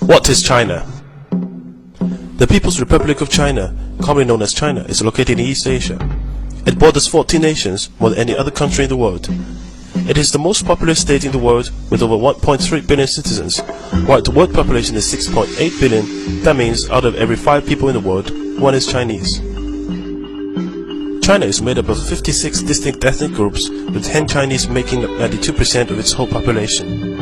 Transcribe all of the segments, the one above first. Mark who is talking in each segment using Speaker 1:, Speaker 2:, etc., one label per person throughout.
Speaker 1: What is China? The People's Republic of China, commonly known as China, is located in East Asia. It borders 14 nations, more than any other country in the world. It is the most populous state in the world with over 1.3 billion citizens. While the world population is 6.8 billion, that means out of every 5 people in the world, 1 is Chinese. China is made up of 56 distinct ethnic groups, with Han Chinese making up 92% of its whole population.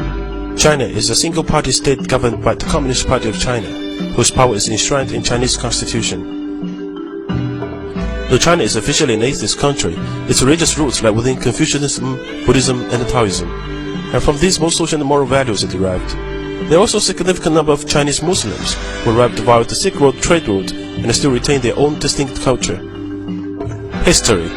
Speaker 1: China is a single-party state governed by the Communist Party of China, whose power is enshrined in Chinese constitution. Though China is officially an atheist country, its religious roots lie within Confucianism, Buddhism, and Taoism, and from these most social and moral values are derived. There are also a significant number of Chinese Muslims who arrived via the Silk Road trade route and still retain their own distinct culture. History.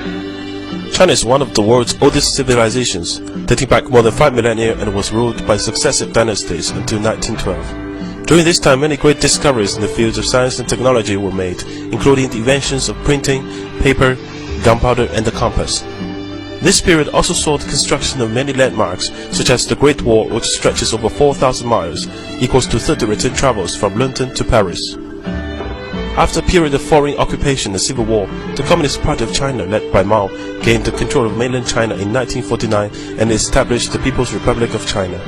Speaker 1: China is one of the world's oldest civilizations, dating back more than 5 millennia and was ruled by successive dynasties until 1912. During this time, many great discoveries in the fields of science and technology were made, including the inventions of printing, paper, gunpowder, and the compass. This period also saw the construction of many landmarks, such as the Great Wall, which stretches over 4,000 miles, equals to 30 return travels from London to Paris. After a period of foreign occupation and civil war, the Communist Party of China, led by Mao, gained the control of mainland China in 1949 and established the People's Republic of China.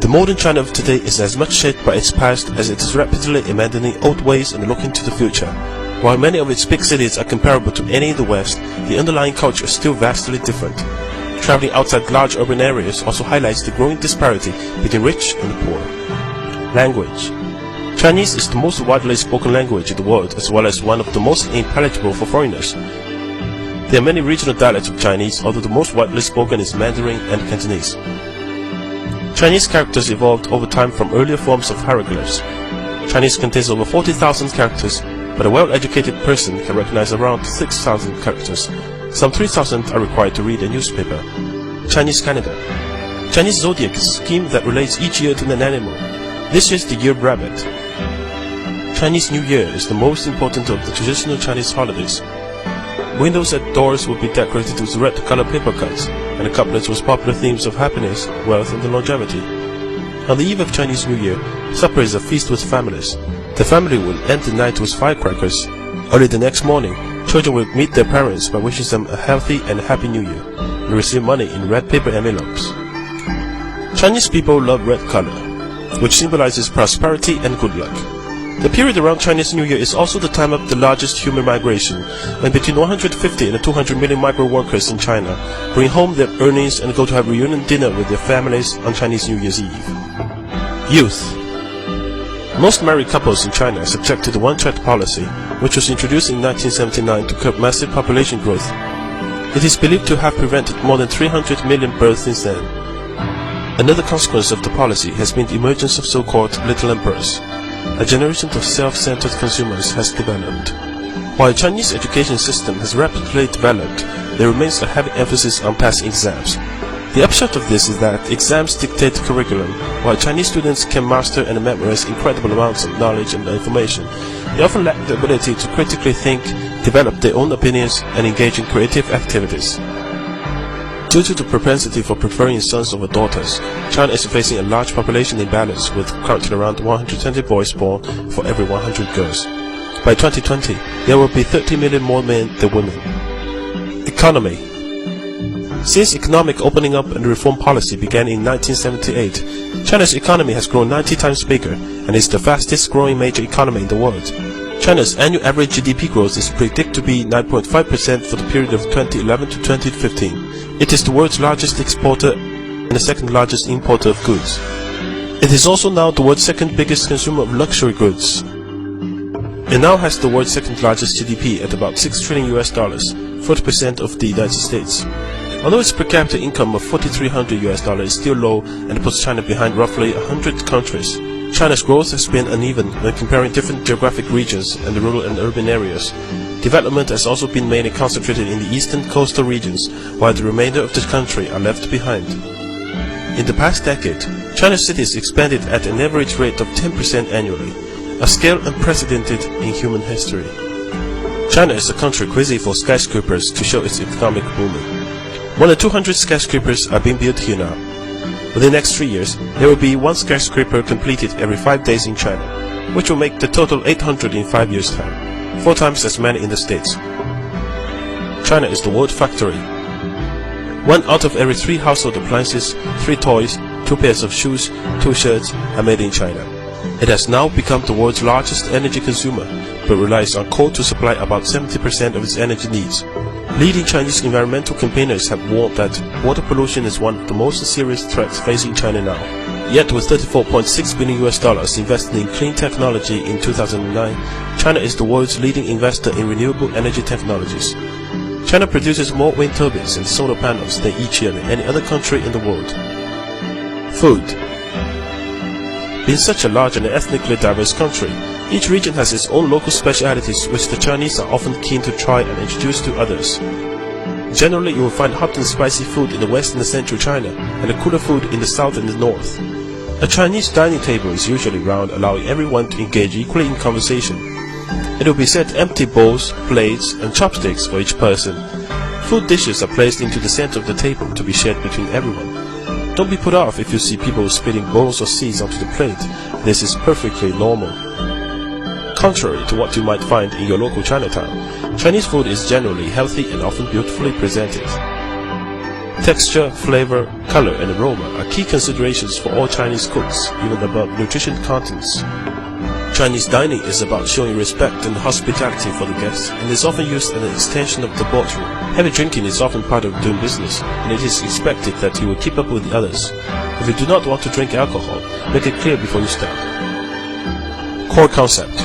Speaker 1: The modern China of today is as much shaped by its past as it is rapidly abandoning old ways and looking to the future. While many of its big cities are comparable to any in the West, the underlying culture is still vastly different. Traveling outside large urban areas also highlights the growing disparity between rich and poor. Language. Chinese is the most widely spoken language in the world, as well as one of the most intelligible for foreigners. There are many regional dialects of Chinese, although the most widely spoken is Mandarin and Cantonese. Chinese characters evolved over time from earlier forms of hieroglyphs. Chinese contains over 40,000 characters, but a well-educated person can recognize around 6,000 characters. Some 3,000 are required to read a newspaper. Chinese calendar. Chinese zodiac is a scheme that relates each year to an animal. This year is the year of rabbit. Chinese New Year is the most important of the traditional Chinese holidays. Windows and doors will be decorated with red-colored paper cuts, and the couplets with popular themes of happiness, wealth, and longevity. On the eve of Chinese New Year, supper is a feast with families. The family will end the night with firecrackers. Early the next morning, children will meet their parents by wishing them a healthy and happy New Year, and receive money in red paper envelopes. Chinese people love red color, which symbolizes prosperity and good luck. The period around Chinese New Year is also the time of the largest human migration, when between 150 and 200 million migrant workers in China bring home their earnings and go to have reunion dinner with their families on Chinese New Year's Eve. Youth. Most married couples in China are subject to the one-child policy, which was introduced in 1979 to curb massive population growth. It is believed to have prevented more than 300 million births since then. Another consequence of the policy has been the emergence of so-called little emperors. A generation of self-centered consumers has developed. While the Chinese education system has rapidly developed, there remains a heavy emphasis on passing exams. The upshot of this is that exams dictate the curriculum. While Chinese students can master and memorize incredible amounts of knowledge and information, they often lack the ability to critically think, develop their own opinions, and engage in creative activities. Due to the propensity for preferring sons over daughters, China is facing a large population imbalance, with currently around 120 boys born for every 100 girls. By 2020, there will be 30 million more men than women. Economy. Since economic opening up and reform policy began in 1978, China's economy has grown 90 times bigger and is the fastest growing major economy in the world. China's annual average GDP growth is predicted to be 9.5% for the period of 2011 to 2015. It is the world's largest exporter and the second largest importer of goods. It is also now the world's second biggest consumer of luxury goods. It now has the world's second largest GDP at about $6 trillion, 40% of the United States. Although its per capita income of $4,300 is still low and puts China behind roughly 100 countries, China's growth has been uneven when comparing different geographic regions and the rural and urban areas. Development has also been mainly concentrated in the eastern coastal regions, while the remainder of the country are left behind. In the past decade, China's cities expanded at an average rate of 10% annually, a scale unprecedented in human history. China is a country crazy for skyscrapers to show its economic booming. More than 200 skyscrapers are being built here now. Within the next 3 years, there will be one skyscraper completed every 5 days in China, which will make the total 800 in 5 years' time, 4 times as many in the States. China is the world factory. 1 out of every 3 household appliances, 3 toys, 2 pairs of shoes, 2 shirts are made in China. It has now become the world's largest energy consumer, but relies on coal to supply about 70% of its energy needs. Leading Chinese environmental campaigners have warned that water pollution is one of the most serious threats facing China now. Yet with $34.6 billion invested in clean technology in 2009, China is the world's leading investor in renewable energy technologies. China produces more wind turbines and solar panels than each year than any other country in the world. Food. Being such a large and ethnically diverse country, each region has its own local specialities which the Chinese are often keen to try and introduce to others. Generally, you will find hot and spicy food in the west and the central China, and the cooler food in the south and the north. A Chinese dining table is usually round, allowing everyone to engage equally in conversation. It will be set empty bowls, plates, and chopsticks for each person. Food dishes are placed into the center of the table to be shared between everyone. Don't be put off if you see people spitting bowls or seeds onto the plate. This is perfectly normal. Contrary to what you might find in your local Chinatown, Chinese food is generally healthy and often beautifully presented. Texture, flavor, color, and aroma are key considerations for all Chinese cooks, even above nutrition contents. Chinese dining is about showing respect and hospitality for the guests, and is often used as an extension of the boardroom. Heavy drinking is often part of doing business, and it is expected that you will keep up with the others. If you do not want to drink alcohol, make it clear before you start. Core concept.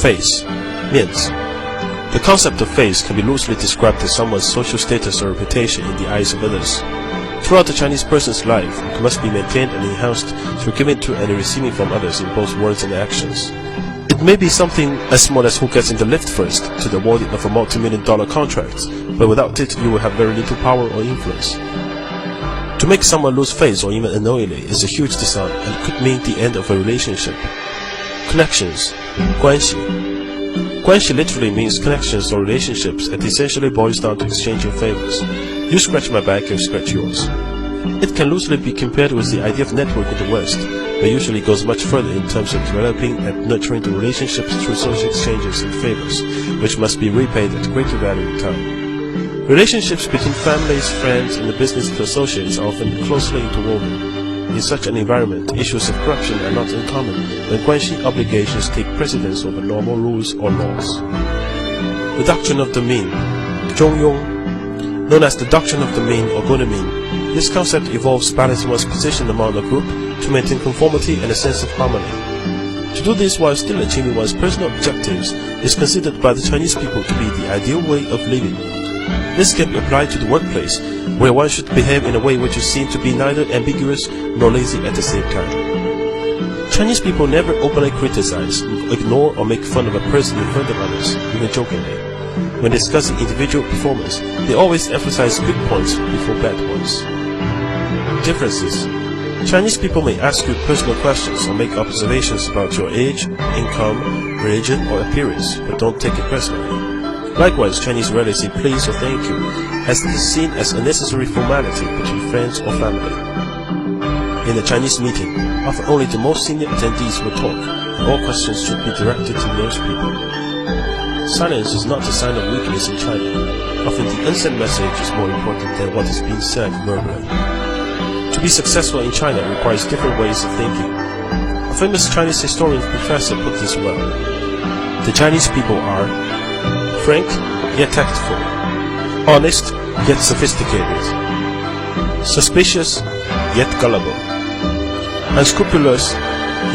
Speaker 1: Face. 面子. The concept of face can be loosely described as someone's social status or reputation in the eyes of others. Throughout the Chinese person's life, it must be maintained and enhanced through giving to and receiving from others in both words and actions. It may be something as small as who gets in the lift first to the awarding of a multi-million-dollar contract, but without it you will have very little power or influence. To make someone lose face or even unknowingly is a huge dishonor and could mean the end of a relationship. Connections. 关系. 关系 literally means connections or relationships and essentially boils down to exchanging favors. You scratch my back, I scratch yours. It can loosely be compared with the idea of network in the West, but usually goes much further in terms of developing and nurturing the relationships through social exchanges and favors, which must be repaid at greater value in time. Relationships between families, friends, and the business associates are often closely interwoven. In such an environment, issues of corruption are not uncommon when guanxi obligations take precedence over normal rules or laws. The doctrine of the mean, 中庸. Known as the doctrine of the mean or good mean, this concept involves balancing one's position among a group to maintain conformity and a sense of harmony. To do this while still achieving one's personal objectives is considered by the Chinese people to be the ideal way of living. This can be applied to the workplace, where one should behave in a way which is seen to be neither ambiguous nor lazy at the same time. Chinese people never openly criticize, ignore, or make fun of a person in front of others, even jokingly. When discussing individual performance, they always emphasize good points before bad ones. Differences. Chinese people may ask you personal questions or make observations about your age, income, religion, or appearance, but don't take it personally. Likewise, Chinese rarely say please or thank you, as this is seen as a necessary formality between friends or family. In a Chinese meeting, often only the most senior attendees will talk, and all questions should be directed to those people. Silence is not a sign of weakness in China. Often the unsent message is more important than what is being said verbally. To be successful in China requires different ways of thinking. A famous Chinese historian professor put this well. The Chinese people are frank yet tactful, honest yet sophisticated, suspicious yet gullible, unscrupulous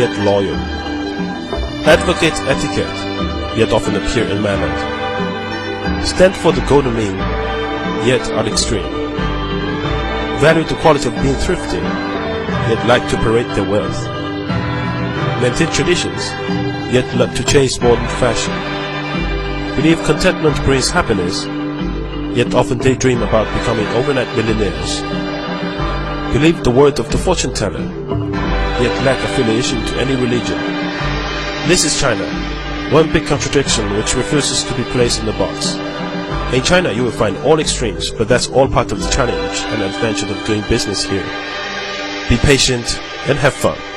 Speaker 1: yet loyal, advocate etiquette yet often appear unmannered, stand for the golden mean yet are extreme, value the quality of being thrifty yet like to parade their wealth, maintain traditions yet like to chase modern fashion, believe contentment brings happiness, yet often daydream about becoming overnight millionaires. Believe the word of the fortune teller, yet lack affiliation to any religion. This is China, one big contradiction which refuses to be placed in a box. In China you will find all extremes, but that's all part of the challenge and adventure of doing business here. be patient, and have fun.